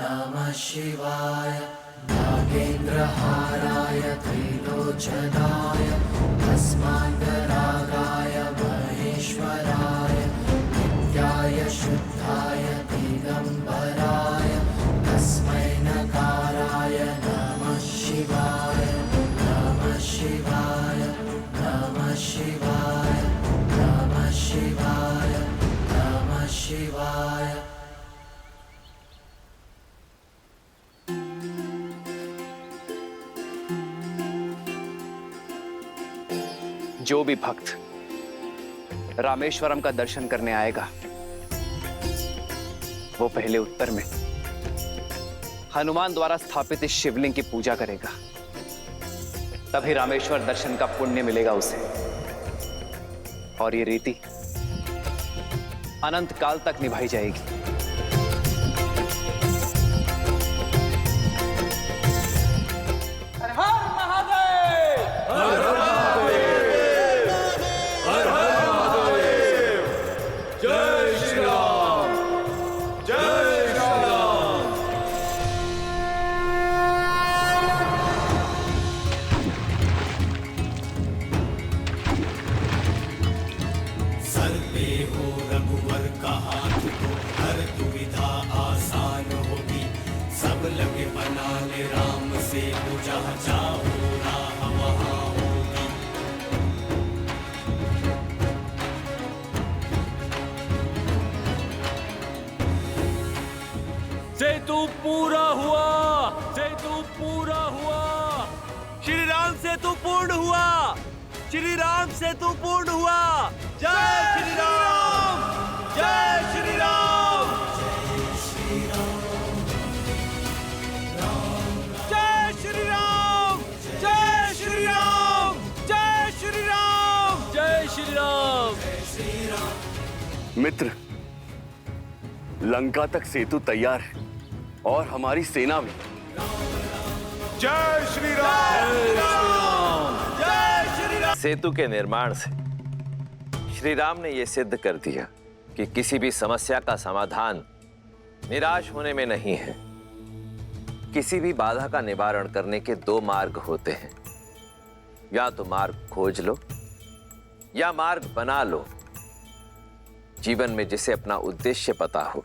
नमः शिवाय नागेन्द्रहाराय त्रिलोचनाय भस्मान्तरागाय महेश्वराय नित्याय शुद्धाय दिगम्बराय तस्मै नकाराय नमः शिवाय नमः शिवाय नमः शिवाय नमः शिवाय नमः शिवाय। जो भी भक्त रामेश्वरम का दर्शन करने आएगा वो पहले उत्तर में हनुमान द्वारा स्थापित इस शिवलिंग की पूजा करेगा, तभी रामेश्वर दर्शन का पुण्य मिलेगा उसे। और ये रीति अनंत काल तक निभाई जाएगी। हर हर महादेव, हर हर महादेव, हर हर महादेव। जय श्री राम, जय श्री राम। सर्वे हो रघुवर कहा तुमको हर दुविधा आसान होगी, सब लगे बनाने राम से जहाँ चाहो राह वहाँ होगी। सेतु पूरा हुआ, सेतु पूरा हुआ, श्री राम सेतु पूर्ण हुआ, श्री राम सेतु पूर्ण हुआ। जय श्री राम, जय श्री राम, जय श्री राम, जय श्री राम, जय श्री राम, जय श्री राम। मित्र, लंका तक सेतु तैयार है और हमारी सेना भी। जय श्री राम, जय श्री राम। सेतु के निर्माण से श्री राम ने यह सिद्ध कर दिया कि किसी भी समस्या का समाधान निराश होने में नहीं है। किसी भी बाधा का निवारण करने के दो मार्ग होते हैं, या तो मार्ग खोज लो या मार्ग बना लो। जीवन में जिसे अपना उद्देश्य पता हो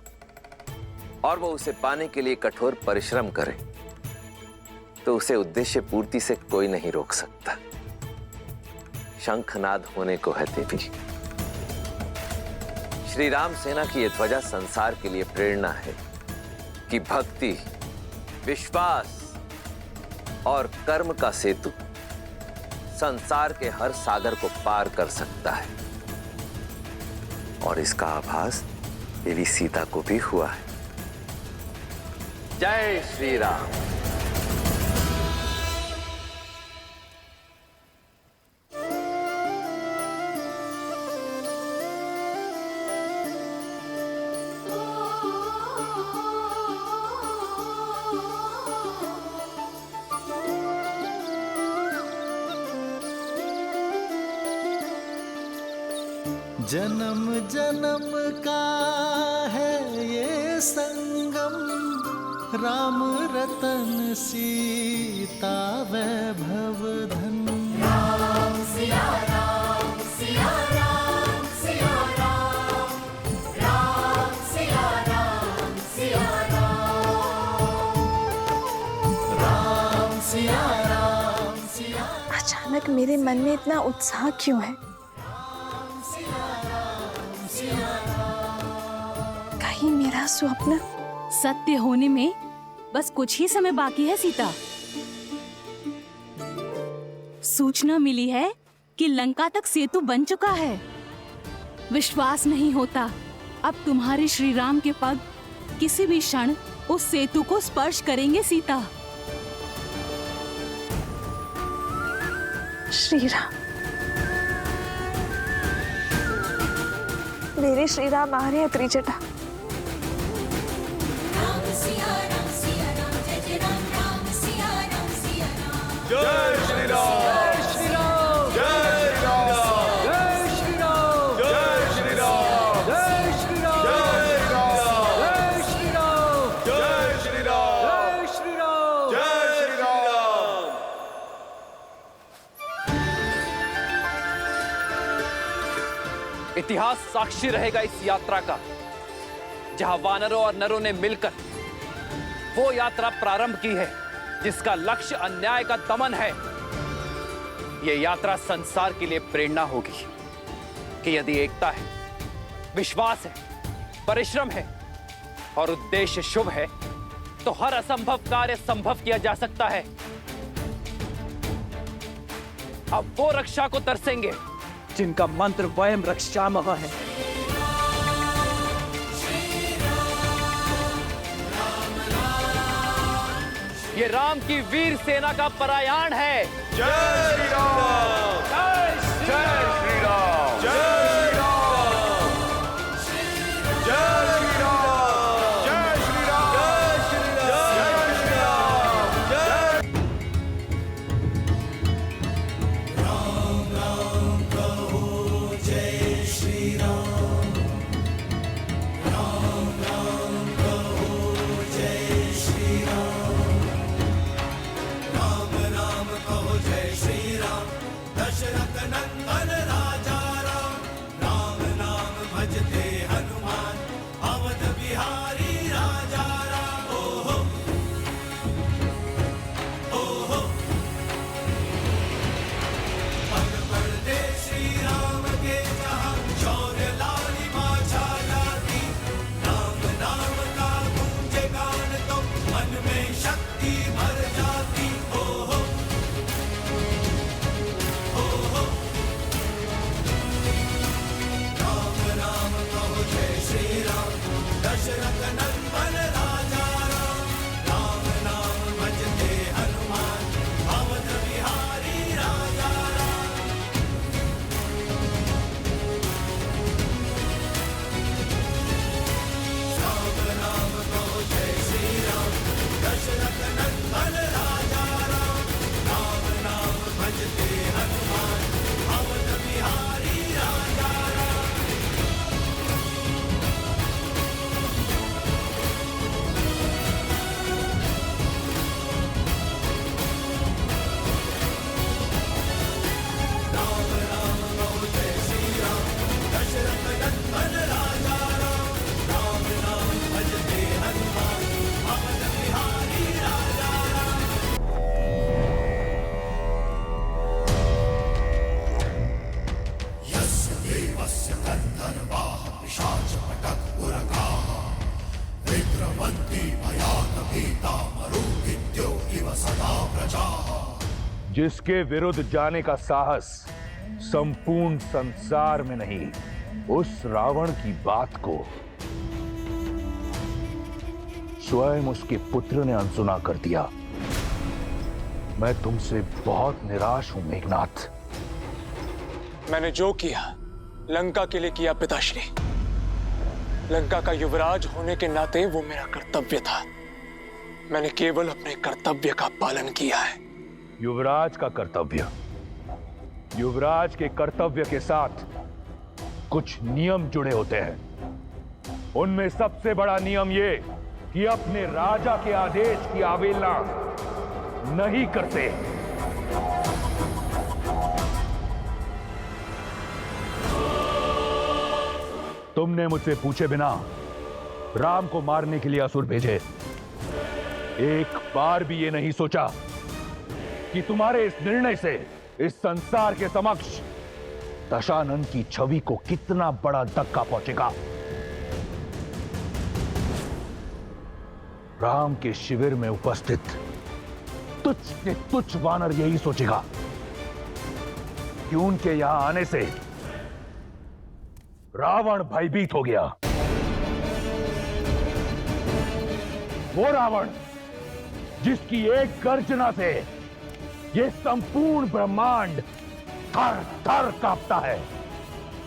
और वो उसे पाने के लिए कठोर परिश्रम करे, तो उसे उद्देश्य पूर्ति से कोई नहीं रोक सकता। शंखनाद होने को है देवी। श्री राम सेना की यह ध्वजा संसार के लिए प्रेरणा है कि भक्ति, विश्वास और कर्म का सेतु संसार के हर सागर को पार कर सकता है। और इसका आभास देवी सीता को भी हुआ है। जय श्री राम। जन्म जन्म का है ये संगम, राम रतन सीता वैभव धन। राम सिया राम, सिया राम, सिया राम, राम सिया राम, सिया राम, राम सिया राम, सिया। अचानक मेरे मन में इतना उत्साह क्यों है? कहीं मेरा स्वप्न सत्य होने में बस कुछ ही समय बाकी है सीता। सूचना मिली है कि लंका तक सेतु बन चुका है। विश्वास नहीं होता अब तुम्हारे श्री राम के पग किसी भी क्षण उस सेतु को स्पर्श करेंगे सीता। श्री राम, मेरे श्री राम आ रहे हैं त्रिजटा। राम सिया राम, सिया राम, जय जय राम, राम सिया राम, सिया राम। जय श्री राम, जय श्री राम, जय श्री राम, जय श्री राम, जय श्री राम, जय श्री राम, जय श्री राम, जय श्री राम, जय श्री राम। इतिहास साक्षी रहेगा इस यात्रा का, जहां वानरों और नरों ने मिलकर वो यात्रा प्रारंभ की है जिसका लक्ष्य अन्याय का दमन है। यह यात्रा संसार के लिए प्रेरणा होगी कि यदि एकता है, विश्वास है, परिश्रम है और उद्देश्य शुभ है तो हर असंभव कार्य संभव किया जा सकता है। अब वो रक्षा को तरसेंगे जिनका मंत्र वयम रक्षामः है। ये राम की वीर सेना का परायाण है। जय श्री राम, जय श्री राम, जय श्री राम, जय श्री राम, जय श्री राम, जय श्री राम, जय राम राम कहो जय श्री राम, राम राम कहो जय श्री राम, राम राम कहो जय श्री राम, दशरथ नंदन राजा राम, राम नाम भजते हनुमान, अवध बिहारी राजा राम। ओहो ओहो पग पड़ते श्री राम के जहाँ, शौर्य लालिमा छा जाती, राम नाम का गूंजे गान तो मन में शक्ति भर जाती। ओहो ओहो राम राम कहो जय श्री राम, दशरथ नंदन राजा राम, राम नाम भजते हनुमान, अवध बिहारी राजा राम। राम राम कहो जय श्री राम, दशरथ नंदन राजा राम, राम नाम भजते हनुमान, अवध बिहारी राजा राम। राम राम कहो जय श्री राम, दशरथ नंदन राजा राम, राम नाम भजते हनुमान, अवध बिहारी राजा राम। यस्य देवस्य गन्धर्वाः पिशाचपटकुरगाः, विक्रमन्ति भयानभीता मरुभीत्यो इव सदा प्रजाः। जिसके विरुद्ध जाने का साहस संपूर्ण संसार में नहीं, उस रावण की बात को स्वयं उसके पुत्र ने अनसुना कर दिया। मैं तुमसे बहुत निराश हूं मेघनाथ। मैंने जो किया लंका के लिए किया पिताश्री। लंका का युवराज होने के नाते वो मेरा कर्तव्य था। मैंने केवल अपने कर्तव्य का पालन किया है। युवराज का कर्तव्य, युवराज के कर्तव्य के साथ कुछ नियम जुड़े होते हैं। उनमें सबसे बड़ा नियम ये कि अपने राजा के आदेश की अवहेलना नहीं करते। तुमने मुझसे पूछे बिना राम को मारने के लिए असुर भेजे। एक बार भी ये नहीं सोचा कि तुम्हारे इस निर्णय से इस संसार के समक्ष दशानन की छवि को कितना बड़ा धक्का पहुंचेगा। राम के शिविर में उपस्थित तुच्छ से तुच्छ वानर यही सोचेगा कि उनके यहां आने से रावण भयभीत हो गया। वो रावण जिसकी एक गर्जना से ये संपूर्ण ब्रह्मांड थर थर कांपता है,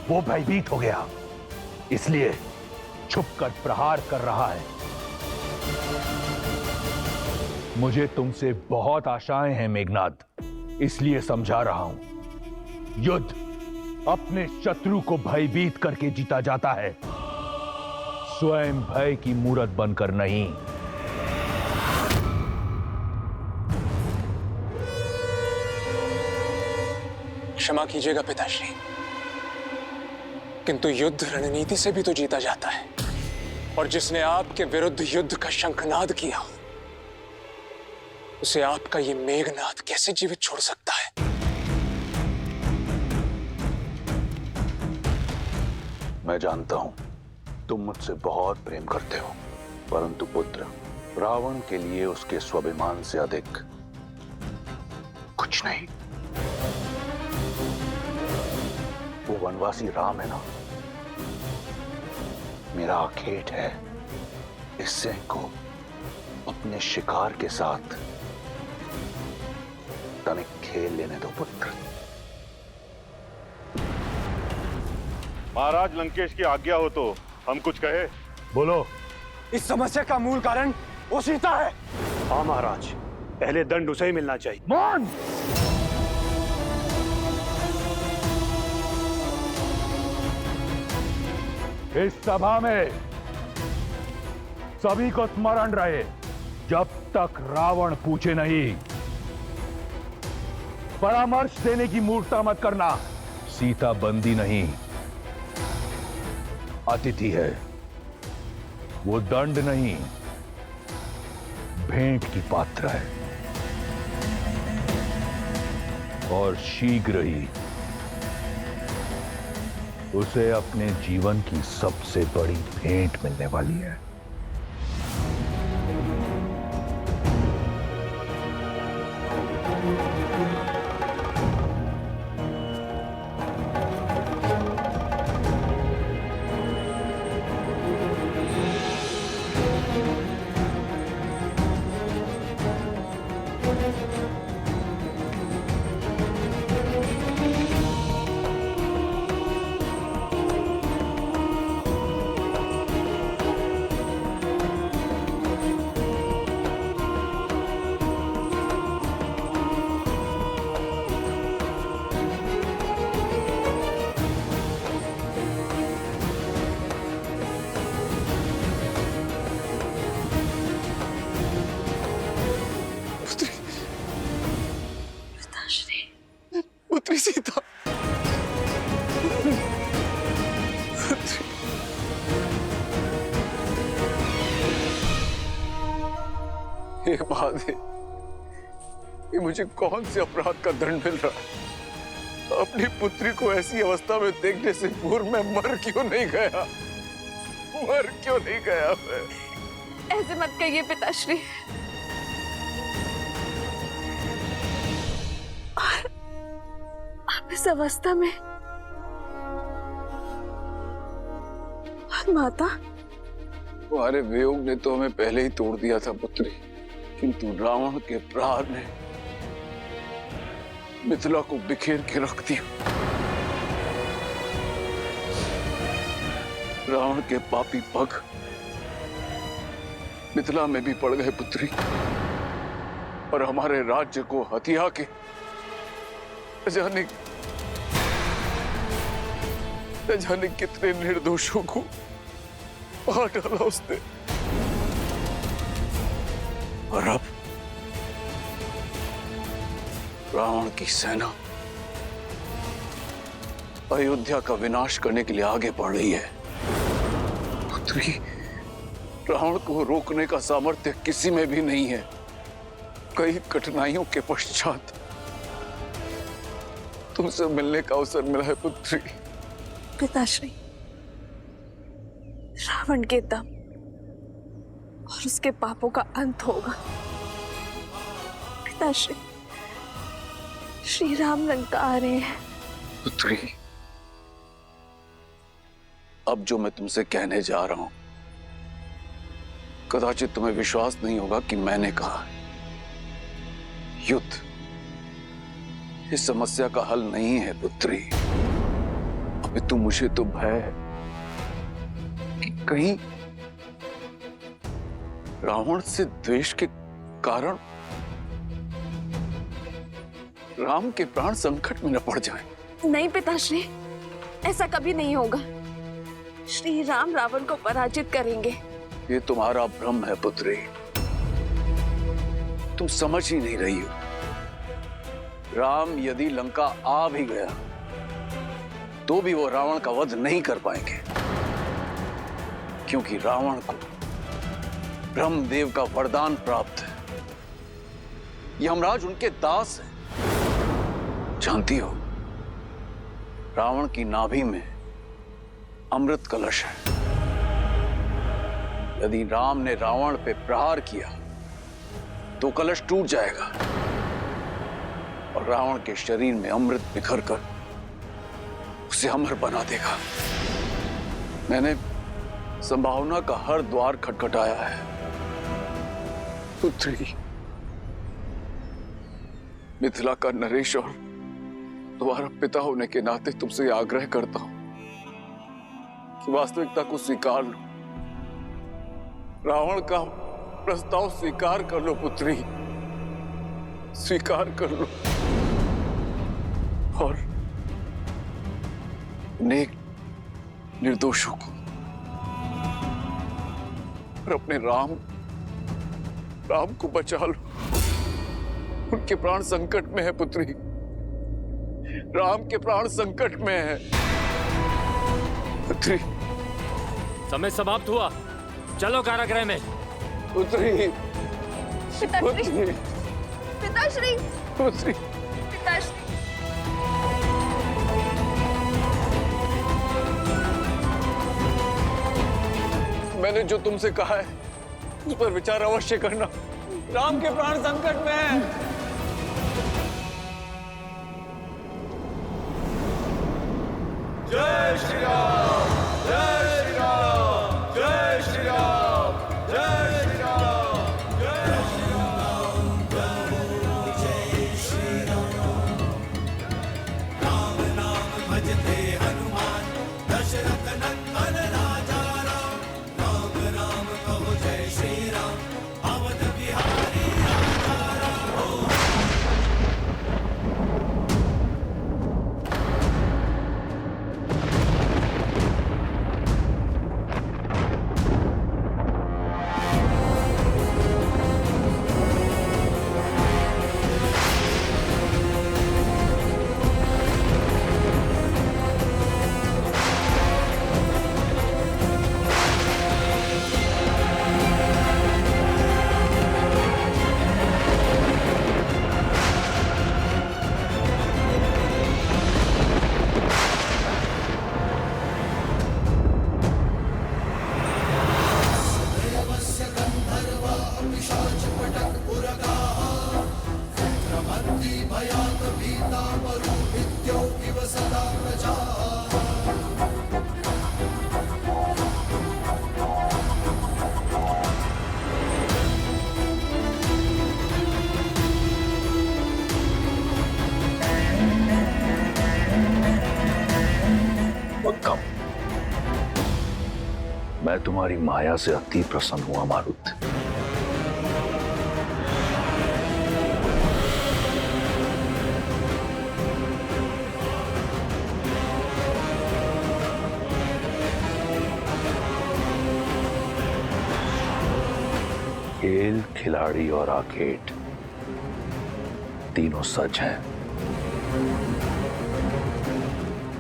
वो भयभीत हो गया, इसलिए छुपकर प्रहार कर रहा है। मुझे तुमसे बहुत आशाएं हैं मेघनाद, इसलिए समझा रहा हूं। युद्ध अपने शत्रु को भयभीत करके जीता जाता है, स्वयं भय की मूरत बनकर नहीं। क्षमा कीजिएगा पिताश्री, किंतु युद्ध रणनीति से भी तो जीता जाता है, और जिसने आपके विरुद्ध युद्ध का शंखनाद किया उसे आपका ये मेघनाद कैसे जीवित छोड़ सकता है? मैं जानता हूं तुम मुझसे बहुत प्रेम करते हो, परंतु पुत्र, रावण के लिए उसके स्वाभिमान से अधिक कुछ नहीं। वो वनवासी राम है ना, मेरा आखेट है, इस सिंह को अपने शिकार के साथ तनिक खेल लेने दो पुत्र। महाराज, लंकेश की आज्ञा हो तो हम कुछ कहे। बोलो। इस समस्या का मूल कारण वो सीता है। हाँ महाराज, पहले दंड उसे ही मिलना चाहिए। मान! इस सभा में सभी को स्मरण रहे, जब तक रावण पूछे नहीं, परामर्श देने की मूर्खता मत करना। सीता बंदी नहीं, अतिथि है। वो दंड नहीं, भेंट की पात्र है, और शीघ्र ही उसे अपने जीवन की सबसे बड़ी भेंट मिलने वाली है। पुत्री सीता, ये बात है, ये मुझे कौन से अपराध का दंड मिल रहा है? अपनी पुत्री को ऐसी अवस्था में देखने से पूर्व मैं मर क्यों नहीं गया? मर क्यों नहीं गया मैं? ऐसे मत कहिए पिताश्री। और आप इस अवस्था में, और माता? तुम्हारे वियोग ने तो हमें पहले ही तोड़ दिया था पुत्री, किंतु रावण के प्रहार ने मिथिला को बिखेर के रख दिया। रावण के पापी पग मिथिला में भी पड़ गए पुत्री, और हमारे राज्य को हथिया के जाने कितने निर्दोषों को मार डाला उसने। और अब रावण की सेना अयोध्या का विनाश करने के लिए आगे बढ़ रही है। पुत्री, रावण को रोकने का सामर्थ्य किसी में भी नहीं है। कई कठिनाइयों के पश्चात तुमसे मिलने का अवसर मिला है पुत्री। पिताश्री, रावण के दम और उसके पापों का अंत होगा। पिताश्री, श्री राम लंका आ रहे हैं। पुत्री, अब जो मैं तुमसे कहने जा रहा हूं, कदाचित तुम्हें विश्वास नहीं होगा कि मैंने कहा। युद्ध इस समस्या का हल नहीं है पुत्री। अभी तुम मुझे तो भय है कि कहीं रावण से द्वेष के कारण राम के प्राण संकट में न पड़ जाएं। नहीं पिताश्री, ऐसा कभी नहीं होगा। श्री राम रावण को पराजित करेंगे। ये तुम्हारा भ्रम है पुत्री, तुम समझ ही नहीं रही हो। राम यदि लंका आ भी गया तो भी वो रावण का वध नहीं कर पाएंगे, क्योंकि रावण को ब्रह्मदेव का वरदान प्राप्त है। यमराज उनके दास हैं। जानती हो, रावण की नाभि में अमृत कलश है। यदि राम ने रावण पे प्रहार किया तो कलश टूट जाएगा और रावण के शरीर में अमृत बिखर कर उसे अमर बना देगा। मैंने संभावना का हर द्वार खटखटाया है। पुत्री, मिथिला का नरेश और तुम्हारा पिता होने के नाते तुमसे आग्रह करता हूं कि वास्तविकता को स्वीकार लो। रावण का प्रस्ताव स्वीकार कर लो पुत्री, स्वीकार कर लो और नेक निर्दोषों को और अपने राम को बचा लो। उनके प्राण संकट में है पुत्री, राम के प्राण संकट में है पुत्री। समय समाप्त हुआ, चलो कारागृह में। पुत्री, पिताश्री, पिताश्री, पुत्री, पिताश्री। मैंने जो तुमसे कहा है उस पर विचार अवश्य करना। राम के प्राण संकट में है। जय श्री राम, जय श्री राम, जय श्री राम, जय श्री राम, जय श्री राम, जय श्री राम। राम नाम भजते हनुमान, दशरथ नंदन राजा राम। राम राम कहो जय श्री राम, अवध बिहारी राजा राम। मैं तुम्हारी माया से अति प्रसन्न हुआ मारुत। खेल, खिलाड़ी और आर्केड तीनों सच हैं।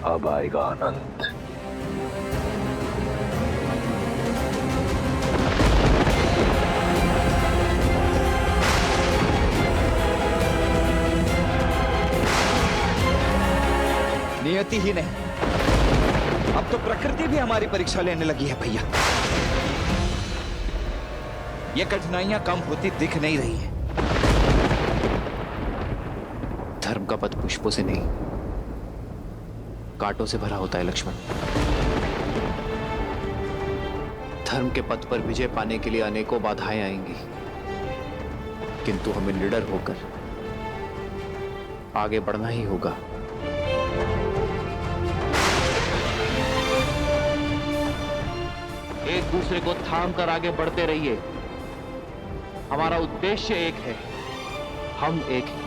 अब आएगा आनंद। नियति ही नहीं, अब तो प्रकृति भी हमारी परीक्षा लेने लगी है भैया। ये कठिनाइयां कम होती दिख नहीं रही है। धर्म का पथ पुष्पों से नहीं, कांटों से भरा होता है लक्ष्मण। धर्म के पथ पर विजय पाने के लिए अनेकों बाधाएं आएंगी, किंतु हमें निडर होकर आगे बढ़ना ही होगा। एक दूसरे को थाम कर आगे बढ़ते रहिए। हमारा उद्देश्य एक है, हम एक हैं।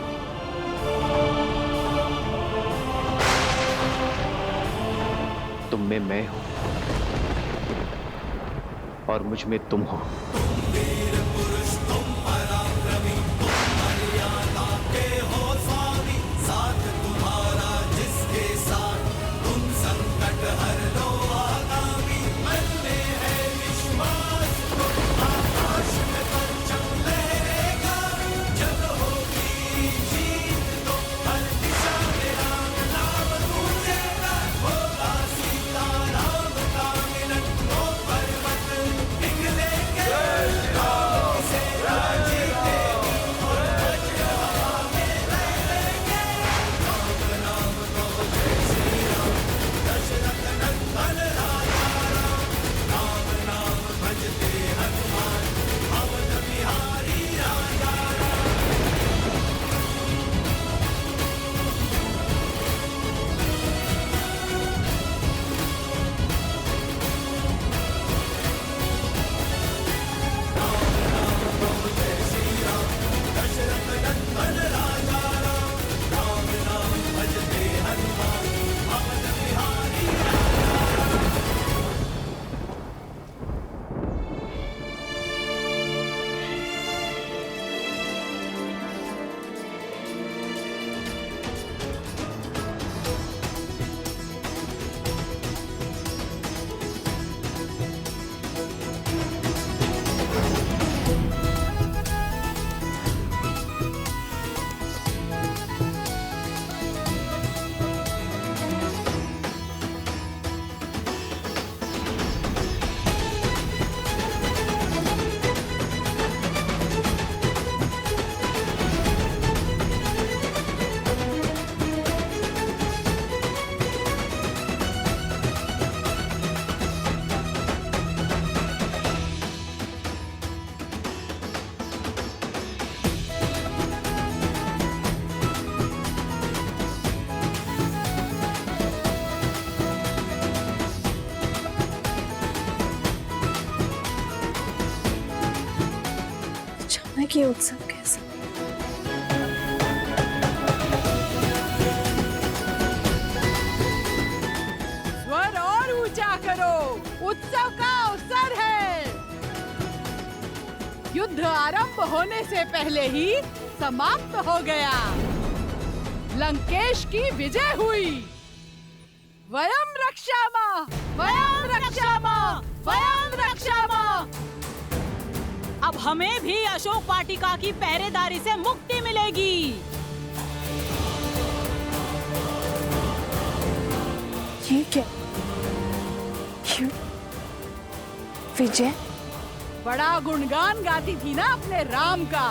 तुम में मैं हूं और मुझ में तुम हो। वीर पुरुष तुम पराक्रमी, तुम मर्यादा के हो स्वामी। साथ तुम्हारा जिसके साथ तुम सब तक ये उत्सव कैसा? स्वर और ऊंचा करो, उत्सव का अवसर है। युद्ध आरंभ होने से पहले ही समाप्त हो गया। लंकेश की विजय हुई। वयम रक्षामः, वयम रक्षामः, वयम रक्षामः। अब हमें भी अशोक वाटिका की पहरेदारी से मुक्ति मिलेगी। ये क्या? क्यों? विजय? बड़ा गुणगान गाती थी ना अपने राम का,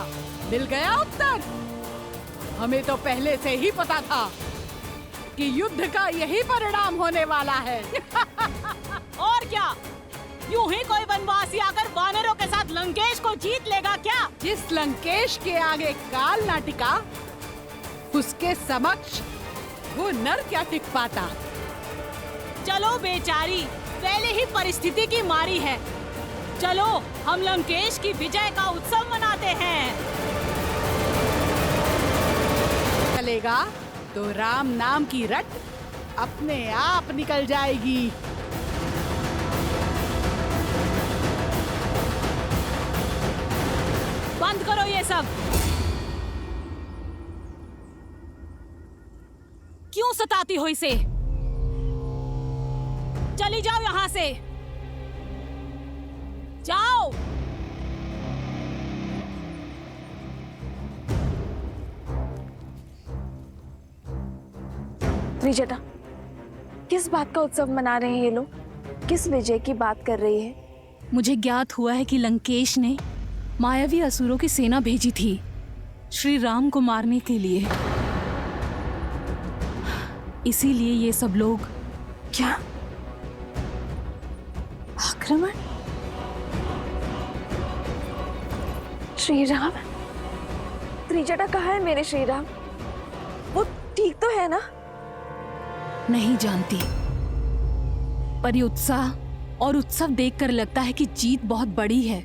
मिल गया उत्तर। हमें तो पहले से ही पता था कि युद्ध का यही परिणाम होने वाला है। और क्या, यूं ही कोई वनवासी आकर वानरों के साथ लंकेश को जीत लेगा क्या? जिस लंकेश के आगे काल ना टिका, उसके समक्ष वो नर क्या टिक पाता। चलो बेचारी, पहले ही परिस्थिति की मारी है। चलो हम लंकेश की विजय का उत्सव मनाते हैं। चलेगा तो राम नाम की रट अपने आप निकल जाएगी। बंद करो ये सब। क्यों सताती हो इसे? चली जाओ यहाँ से, जाओ। त्रिजटा, किस बात का उत्सव मना रहे हैं ये लोग? किस विजय की बात कर रही है? मुझे ज्ञात हुआ है कि लंकेश ने मायावी असुरों की सेना भेजी थी श्री राम को मारने के लिए। इसीलिए ये सब लोग। क्या? आक्रमण? श्री राम? त्रिजटा कहाँ है मेरे श्री राम? वो ठीक तो है ना? नहीं जानती, पर ये उत्साह और उत्सव देखकर लगता है कि जीत बहुत बड़ी है।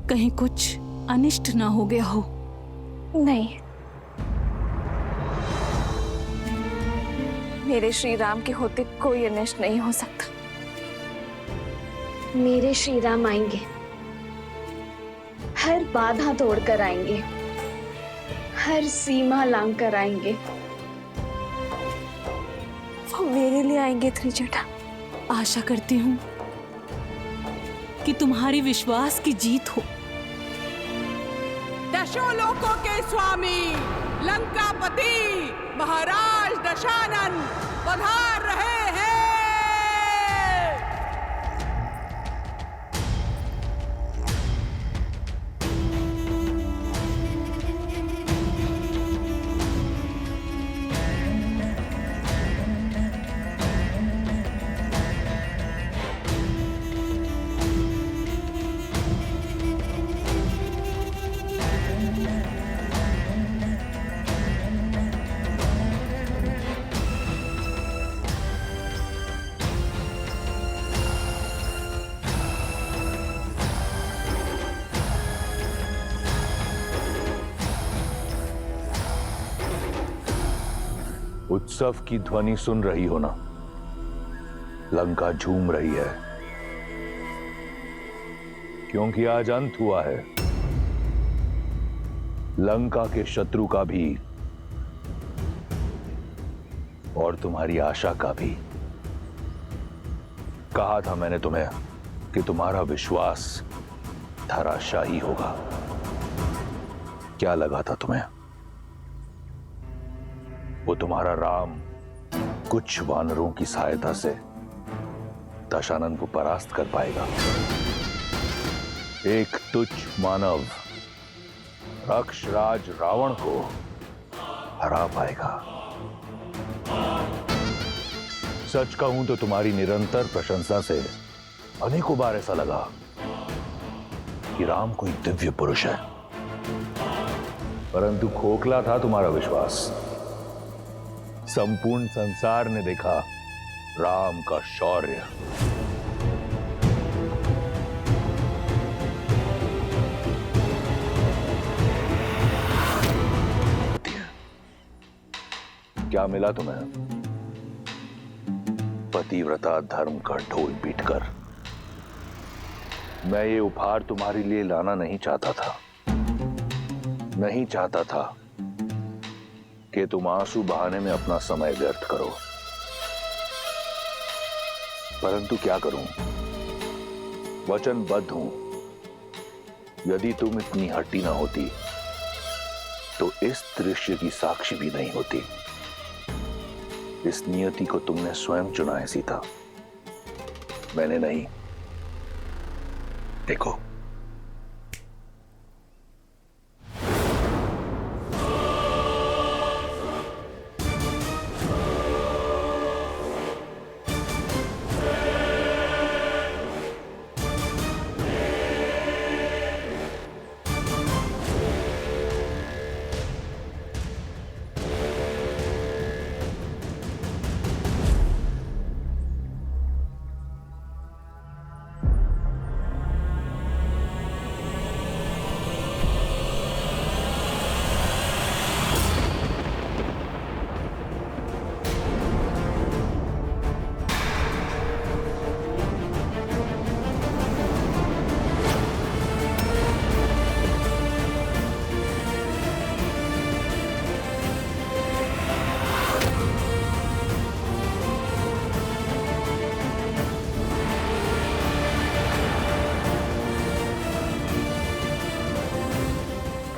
कहीं कुछ अनिष्ट ना हो गया हो। नहीं, मेरे श्री राम के होते कोई अनिष्ट नहीं हो सकता। मेरे श्री राम आएंगे, हर बाधा तोड़कर आएंगे, हर सीमा लांघकर आएंगे। वो मेरे लिए आएंगे त्रिजटा। आशा करती हूँ कि तुम्हारी विश्वास की जीत हो। दशों लोकों के स्वामी लंकापति महाराज दशानन पधार रहे हैं। उत्सव की ध्वनि सुन रही हो ना? लंका झूम रही है, क्योंकि आज अंत हुआ है लंका के शत्रु का भी और तुम्हारी आशा का भी। कहा था मैंने तुम्हें कि तुम्हारा विश्वास धराशायी होगा। क्या लगा था तुम्हें? वो तुम्हारा राम कुछ वानरों की सहायता से दशानन को परास्त कर पाएगा। एक तुच्छ मानव राक्षराज रावण को हरा पाएगा। सच कहूं तो तुम्हारी निरंतर प्रशंसा से अनेकों बार ऐसा लगा कि राम कोई दिव्य पुरुष है, परंतु खोखला था तुम्हारा विश्वास। संपूर्ण संसार ने देखा राम का शौर्य। क्या मिला तुम्हें? पतिव्रता धर्म का ढोल पीटकर। मैं ये उपहार तुम्हारे लिए लाना नहीं चाहता था। नहीं चाहता था कि तुम आंसू बहाने में अपना समय व्यर्थ करो, परंतु क्या करूं, वचनबद्ध हूं। यदि तुम इतनी हट्टी ना होती तो इस दृश्य की साक्षी भी नहीं होती। इस नियति को तुमने स्वयं चुना है सीता, मैंने नहीं। देखो,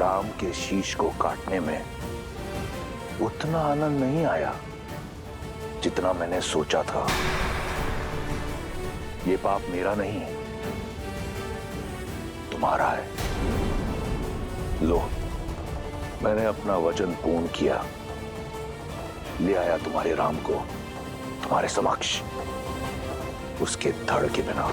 राम के शीश को काटने में उतना आनंद नहीं आया जितना मैंने सोचा था। ये पाप मेरा नहीं, तुम्हारा है। लो, मैंने अपना वचन पूर्ण किया, ले आया तुम्हारे राम को तुम्हारे समक्ष, उसके धड़ के बिना।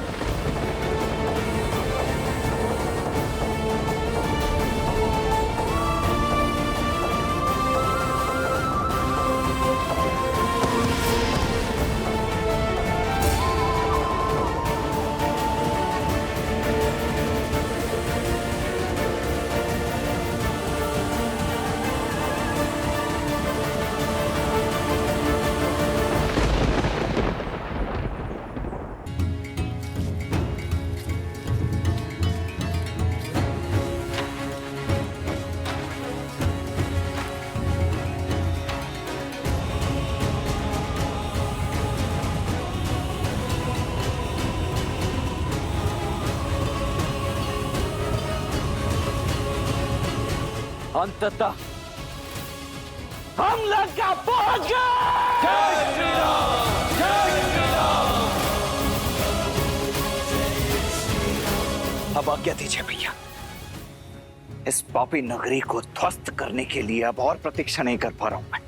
अंततः हम लंका पहुंच गए। जय श्री राम, जय श्री राम। अब आज्ञा दीजिए भैया, इस पापी नगरी को ध्वस्त करने के लिए अब और प्रतीक्षा नहीं कर पा रहा हूं मैं।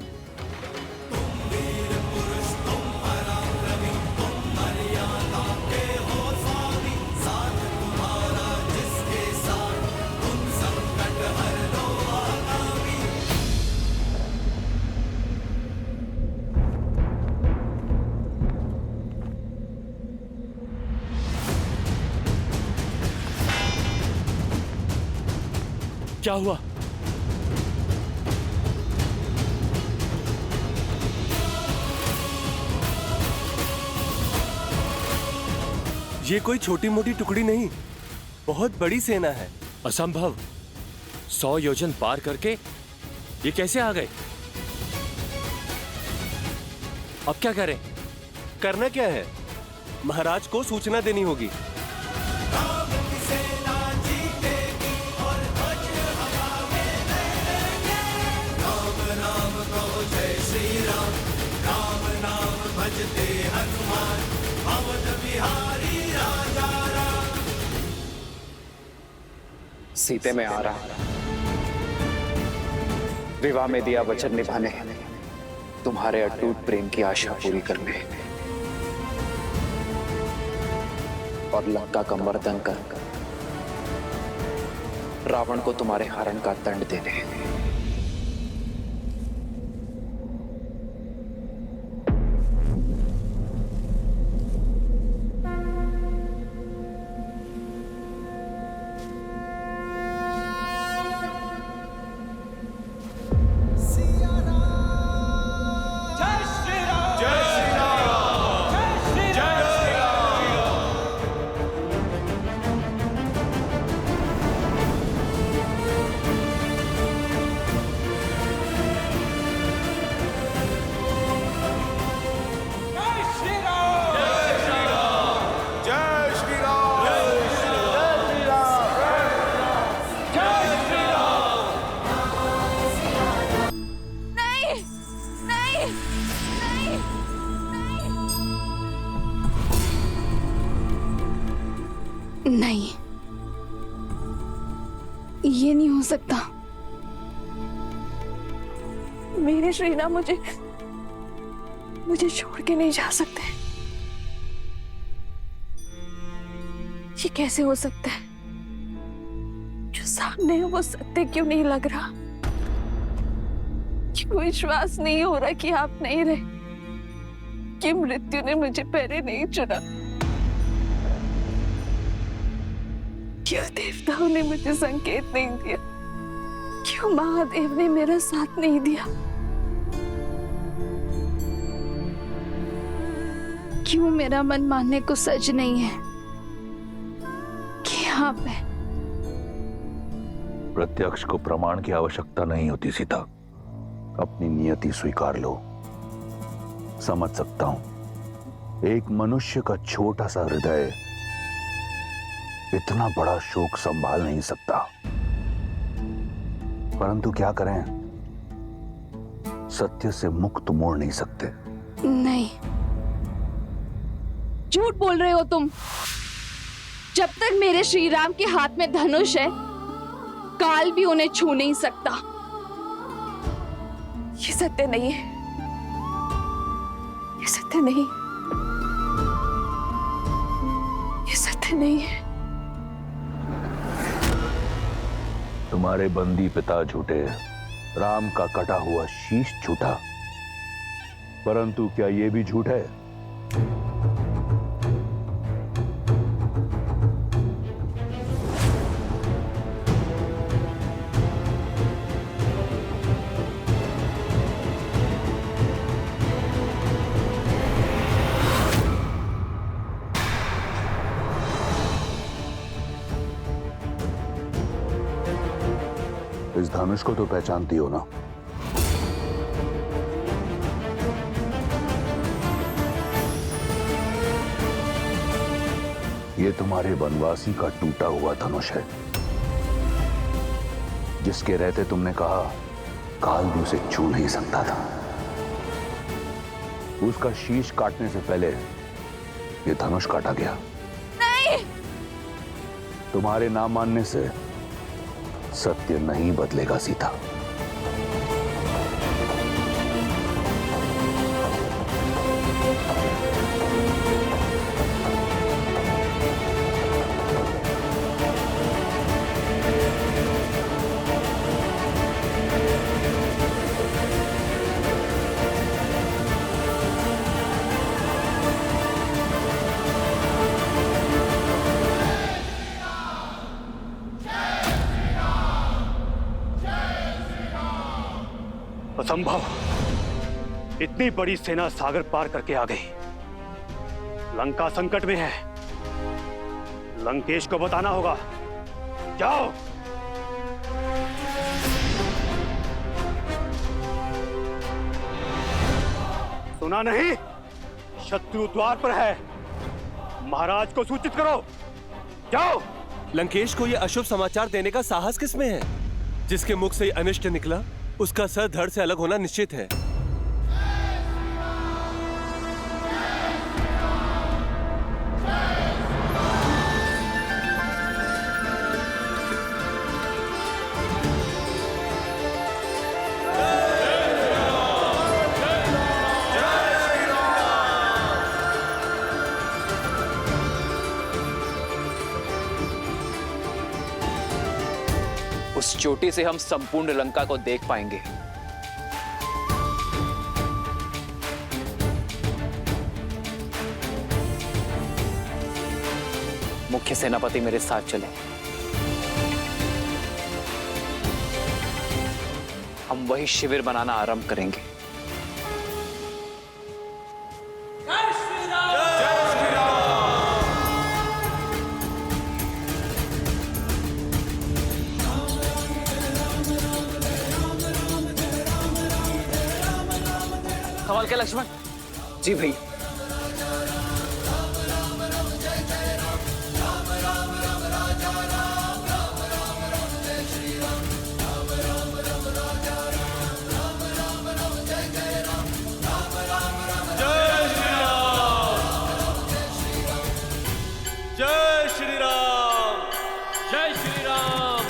क्या हुआ? ये कोई छोटी मोटी टुकड़ी नहीं, बहुत बड़ी सेना है। असंभव, 100 योजन पार करके ये कैसे आ गए? अब क्या करें? करना क्या है? महाराज को सूचना देनी होगी। सीते में आ रहा, विवाह में दिया वचन निभाने, तुम्हारे अटूट प्रेम की आशा पूरी करने और लंका का मर्दन कर रावण को तुम्हारे हरण का दंड देने। ये नहीं हो सकता। मेरे श्री राम मुझे छोड़ के नहीं जा सकते। ये कैसे हो सकता है? जो सामने है वो सत्य क्यों नहीं लग रहा? क्यों विश्वास नहीं हो रहा कि आप नहीं रहे, कि मृत्यु ने मुझे पहले नहीं चुना? क्यों देवताओं ने मुझे संकेत नहीं दिया? क्यों महादेव ने मेरा साथ नहीं दिया? क्यों मेरा मन मानने को सच नहीं है कि आप हैं? प्रत्यक्ष को प्रमाण की आवश्यकता नहीं होती सीता। अपनी नियति स्वीकार लो। समझ सकता हूं एक मनुष्य का छोटा सा हृदय इतना बड़ा शोक संभाल नहीं सकता, परंतु क्या करें, सत्य से मुक्त मोड़ नहीं सकते। नहीं, झूठ बोल रहे हो तुम। जब तक मेरे श्री राम के हाथ में धनुष है, काल भी उन्हें छू नहीं सकता। ये सत्य नहीं है, ये सत्य नहीं, ये सत्य नहीं है। तुम्हारे बंदी पिता झूठे, राम का कटा हुआ शीश झूठा, परंतु क्या यह भी झूठ है? इस धनुष को तो पहचानती हो ना? ये तुम्हारे वनवासी का टूटा हुआ धनुष है, जिसके रहते तुमने कहा काल भी उसे छू नहीं सकता था। उसका शीश काटने से पहले ये धनुष काटा गया। नहीं! तुम्हारे ना मानने से सत्य नहीं बदलेगा सीता। असंभव! इतनी बड़ी सेना सागर पार करके आ गई। लंका संकट में है। लंकेश को बताना होगा। जाओ। सुना नहीं? शत्रु द्वार पर है। महाराज को सूचित करो। जाओ। लंकेश को यह अशुभ समाचार देने का साहस किसमें है? जिसके मुख से अनिष्ट निकला, उसका सर धड़ से अलग होना निश्चित है। उस चोटी से हम संपूर्ण लंका को देख पाएंगे। मुख्य सेनापति मेरे साथ चले। हम वही शिविर बनाना आरंभ करेंगे। सवाल क्या लक्ष्मण? जी भाई। जय श्री राम, जय श्री राम।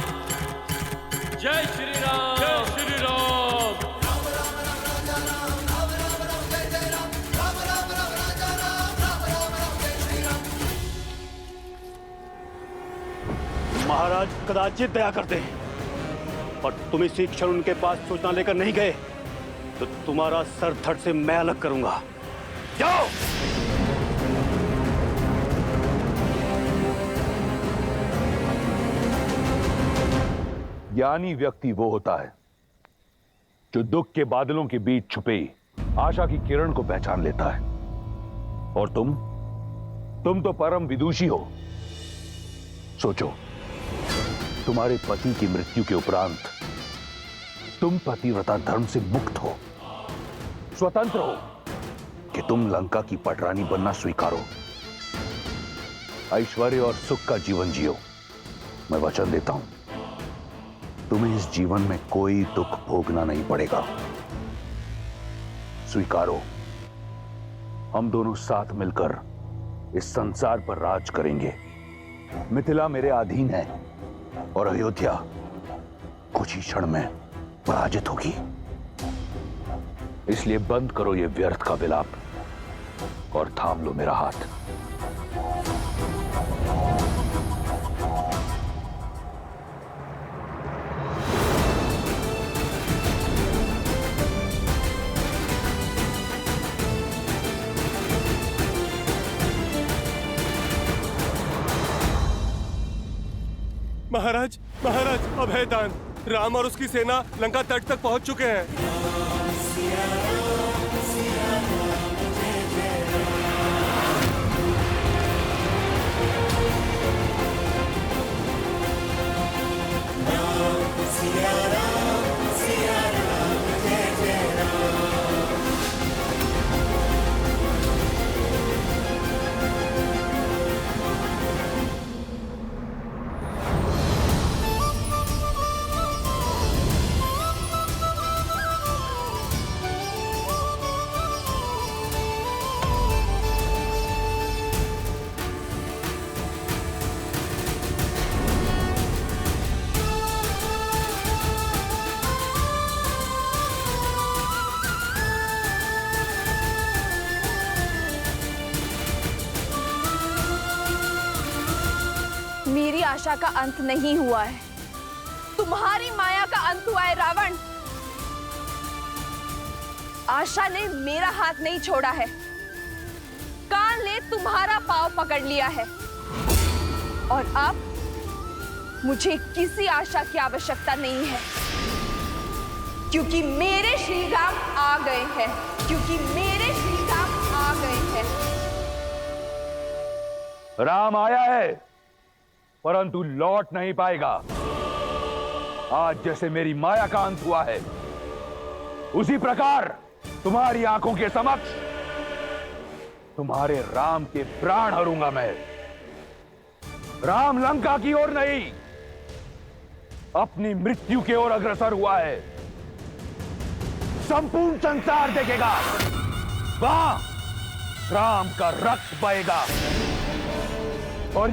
महाराज कदाचित दया करते हैं, पर तुम इसी क्षण उनके पास सूचना लेकर नहीं गए तो तुम्हारा सर धड़ से मैं अलग करूंगा। जाओ। ज्ञानी व्यक्ति वो होता है जो दुख के बादलों के बीच छुपे आशा की किरण को पहचान लेता है। और तुम तो परम विदुषी हो। सोचो, तुम्हारे पति की मृत्यु के उपरांत तुम पतिव्रता धर्म से मुक्त हो, स्वतंत्र हो कि तुम लंका की पटरानी बनना स्वीकारो, ऐश्वर्य और सुख का जीवन जियो। मैं वचन देता हूं, तुम्हें इस जीवन में कोई दुख भोगना नहीं पड़ेगा। स्वीकारो, हम दोनों साथ मिलकर इस संसार पर राज करेंगे। मिथिला मेरे अधीन है और अयोध्या कुछ ही क्षण में पराजित होगी। इसलिए बंद करो ये व्यर्थ का विलाप और थाम लो मेरा हाथ। महाराज, महाराज, अभयदान। राम और उसकी सेना लंका तट तक पहुंच चुके हैं। मेरी आशा का अंत नहीं हुआ है, तुम्हारी माया का अंत हुआ है रावण। आशा ने मेरा हाथ नहीं छोड़ा है, काल ने तुम्हारा पांव पकड़ लिया है। और अब मुझे किसी आशा की आवश्यकता नहीं है, क्योंकि मेरे श्री राम आ गए हैं, क्योंकि मेरे श्री राम आ गए हैं। राम आया है, परंतु लौट नहीं पाएगा। आज जैसे मेरी माया का अंत हुआ है, उसी प्रकार तुम्हारी आंखों के समक्ष तुम्हारे राम के प्राण हरूंगा मैं। राम लंका की ओर नहीं, अपनी मृत्यु की ओर अग्रसर हुआ है। संपूर्ण संसार देखेगा, वहां राम का रक्त बहेगा और